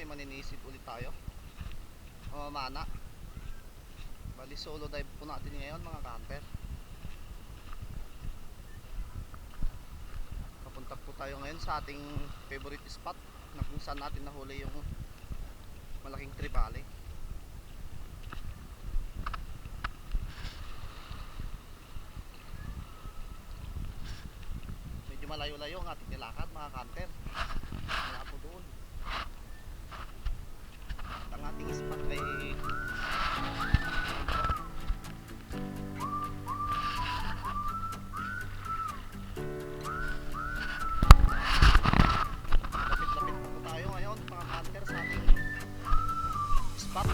may maninisip ulit tayo. Mamamana. Bali solo dive po natin ngayon mga camper. Papunta po tayo ngayon sa ating favorite spot na kung saan natin nahuli yung malaking trevally. Medyo malayo-layo ang ating nilakad mga camper. Wala po doon. At ang ating spot ay lapit-lapit po tayo ngayon mga camper sa ating spot.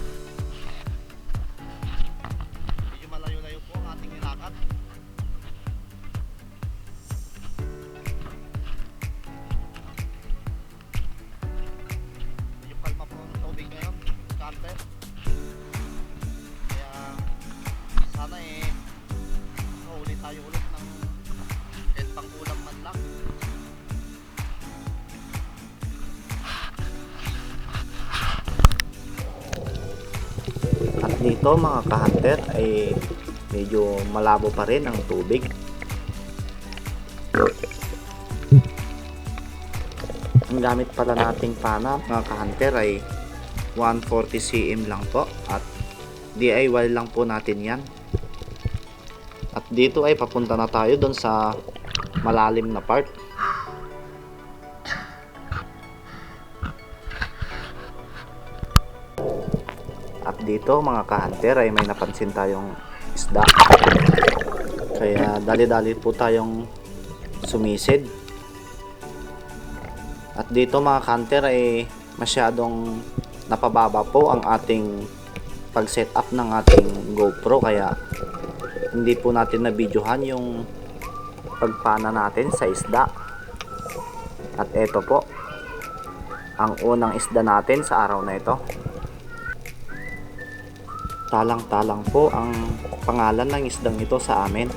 Medyo malayo-layo po ang ating nilakad. Medyo kalma po ang tubig ngayon camper. Kaya sana mahuli tayo ulit ng kahit pang ulam man lang. At dito mga ka-hunter ay medyo malabo pa rin ang tubig. Ang gamit pala nating pana mga ka-hunter ay 140 cm lang po at DIY lang po natin yan. At dito ay papunta na tayo doon sa malalim na part. At dito mga ka-hunter ay may napansin tayong isda. Kaya dali-dali po tayong sumisid. At dito mga ka-hunter ay masyadong napababa po ang ating pag-set up ng ating GoPro. Kaya hindi po natin na-videohan yung pagpana natin sa isda. At eto po ang unang isda natin sa araw na ito. Talang-talang po ang pangalan ng isdang ito sa amin.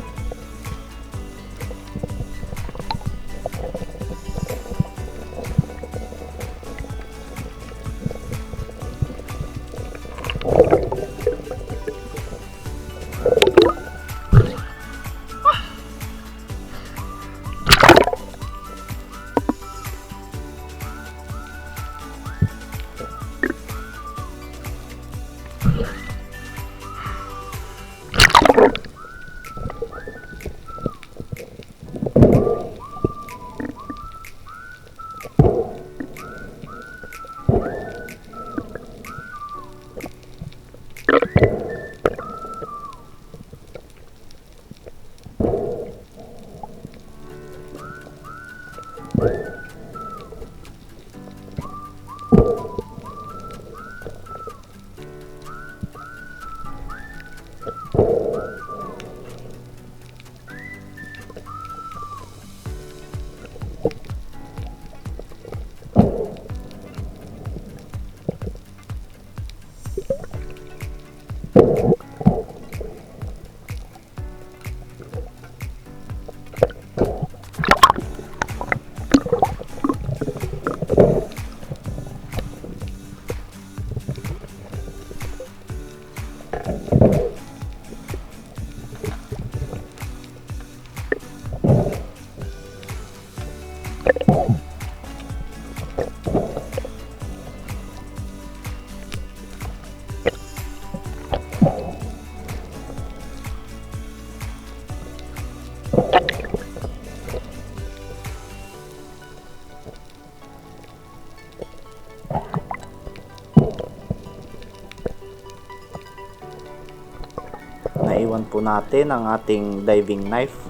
Naiwan po natin ang ating diving knife.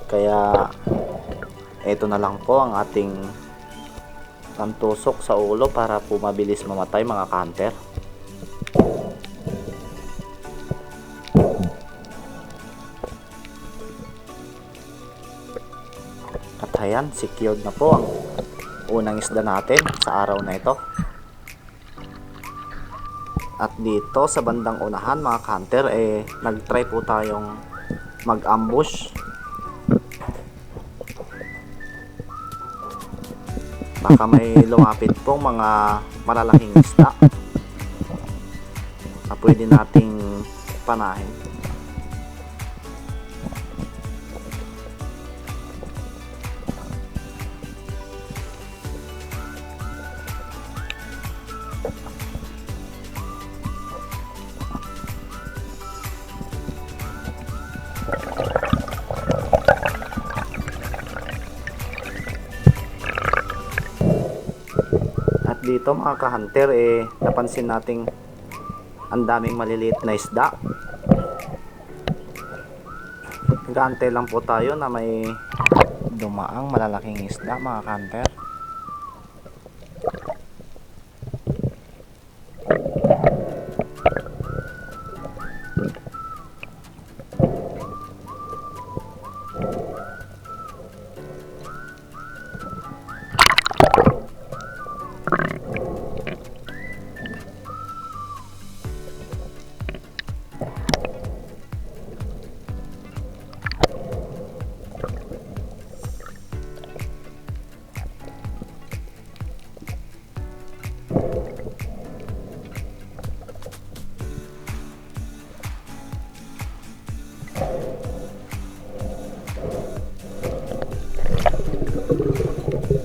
Kaya ito na lang po ang ating pantusok sa ulo para po mabilis mamatay mga ka-hunter. At ayan, secured na po ang unang isda natin sa araw na ito. At dito sa bandang unahan mga ka-hunter nag-try po tayong mag-ambush. Baka may lumapit pong mga malalaking isda na pwede nating panahin. At dito mga ka-hunter, napansin nating ang daming maliliit na isda. Nag-aantay lang po tayo na may dumaang malalaking isda mga ka-hunter.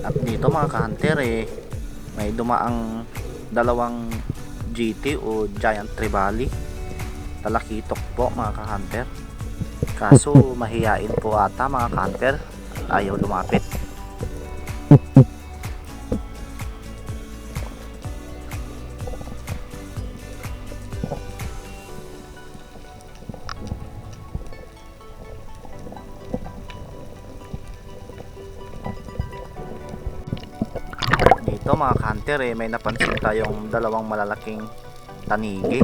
At dito mga ka-hunter, may dumaang dalawang GT o Giant Trevally. Talakitok po mga ka-hunter. Kaso mahiyain po ata mga ka-hunter, ayaw lumapit. Dito mga ka-hunter, may napansin tayong dalawang malalaking tanigi.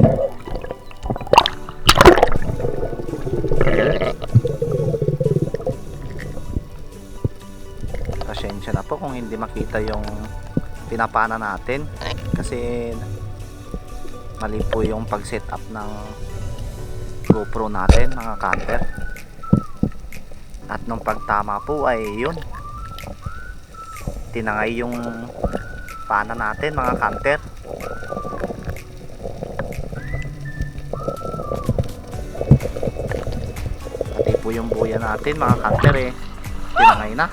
Pasensya na po kung hindi makita yung pinapana natin kasi mali po yung pag set up ng GoPro natin mga ka-hunter. At nung pagtama po ay yun, tinangay yung pana natin mga ka-hunter. Pati po yung buya natin mga ka-hunter tinangay na,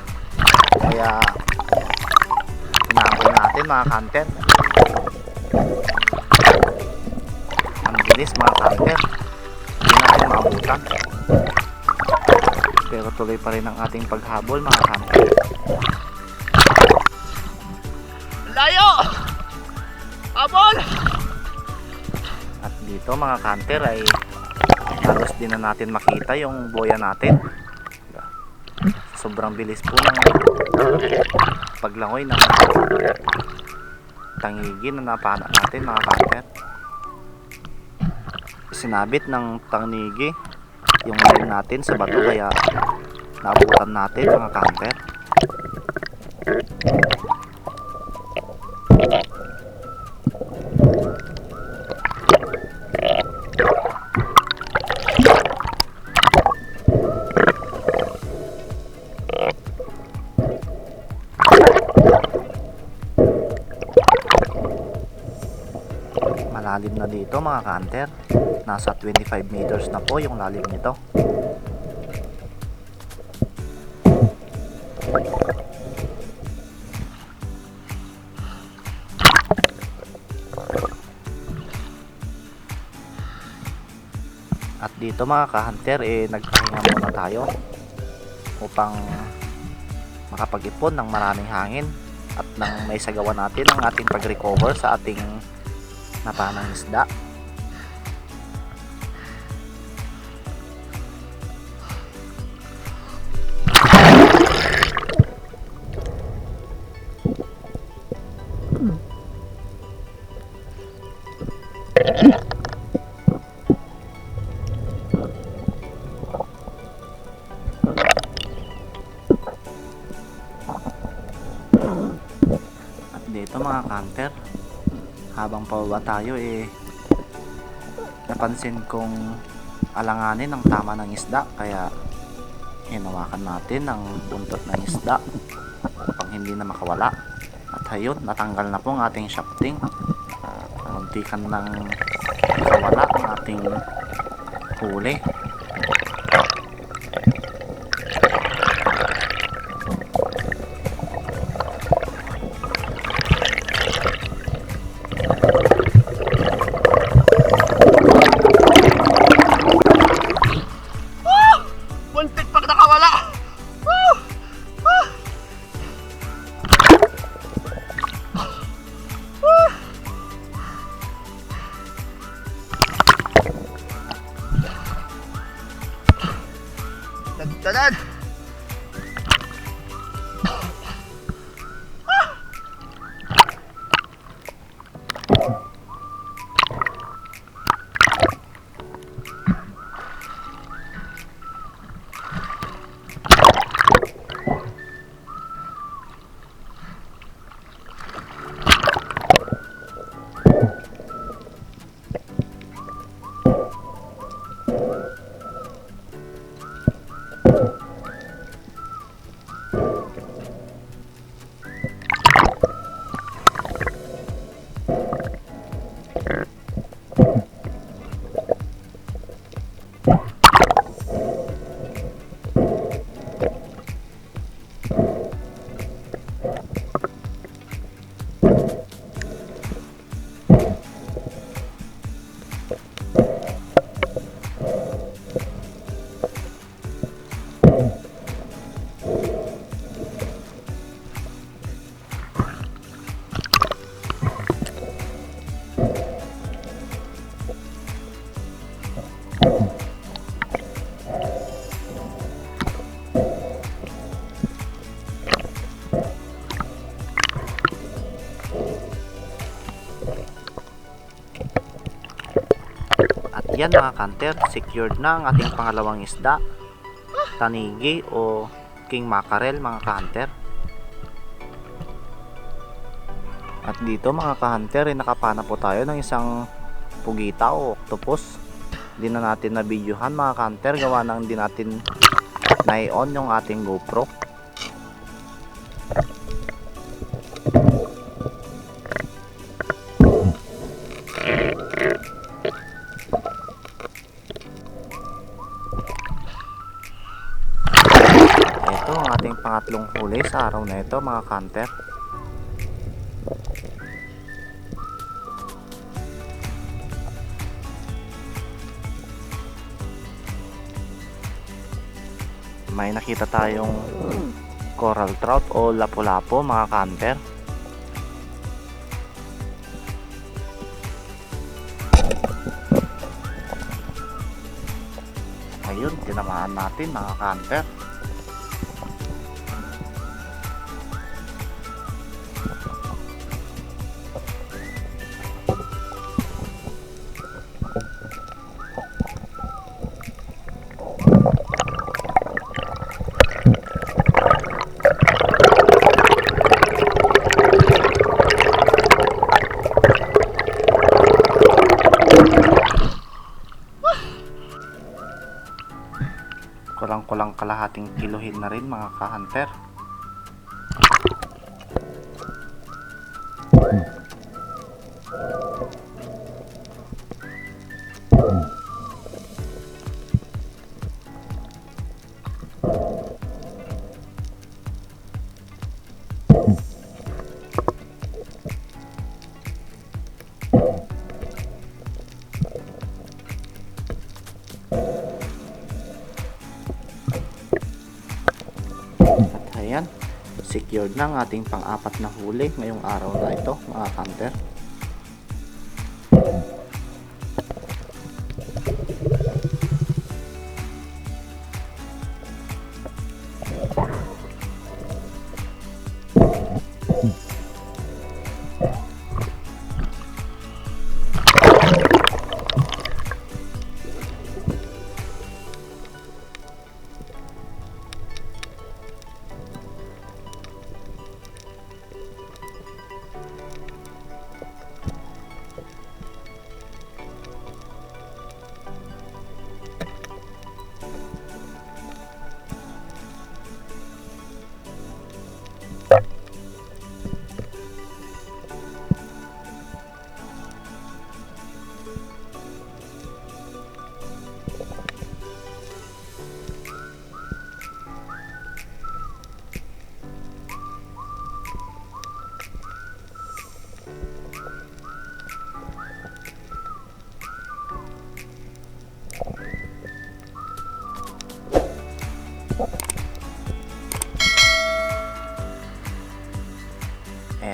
kaya hinabol natin mga ka-hunter. Ang bilis mga ka-hunter, hindi natin maabutan, pero tuloy pa rin ang ating paghabol mga ka-hunter. Layo! Abol! At dito mga ka-hunter ay halos din na natin makita yung boya natin. Sobrang bilis po ng paglangoy ng tangigi na napana natin mga ka-hunter. Sinabit ng tangigi yung line natin sa bato kaya naabutan natin mga ka-hunter. Malalim na dito mga ka-hunter, nasa 25 meters na po yung lalim nito. At dito mga ka-hunter, nagpahinga muna tayo upang makapag-ipon ng maraming hangin at nang may sagawa natin ang ating pag-recover sa ating napanang isda. At dito mga ka-hunter, habang pababa tayo napansin kong alanganin ang tama ng isda, kaya hinawakan natin ang buntot ng isda upang hindi na makawala. At ayun, natanggal na po ang ating shafting. Muntikan nang nakawala ang ating huli. Muntik pag nakawala. Woo! Woo! Woo! Dagdagan. At yan mga kanter, secured na ang ating pangalawang isda, tanigi o king mackerel mga kanter. At dito mga ka-hunter, nakapana po tayo ng isang pugita o octopus. Hindi na natin na videohan mga ka-hunter, gawa na hindi natin na-on yung ating GoPro. Ito ang ating pangatlong huli sa araw na ito mga ka-hunter. May nakita tayong coral trout o lapu-lapu mga ka-hunter. Ayun, tinamaan natin mga ka-hunter. Kulang-kulang kalahating kilohin na rin mga ka-hunter. At ayan, secured na ang ating pang-apat na huli ngayong araw na ito mga ka-hunter.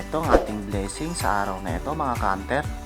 ito ang ating blessing sa araw na ito mga ka-hunter.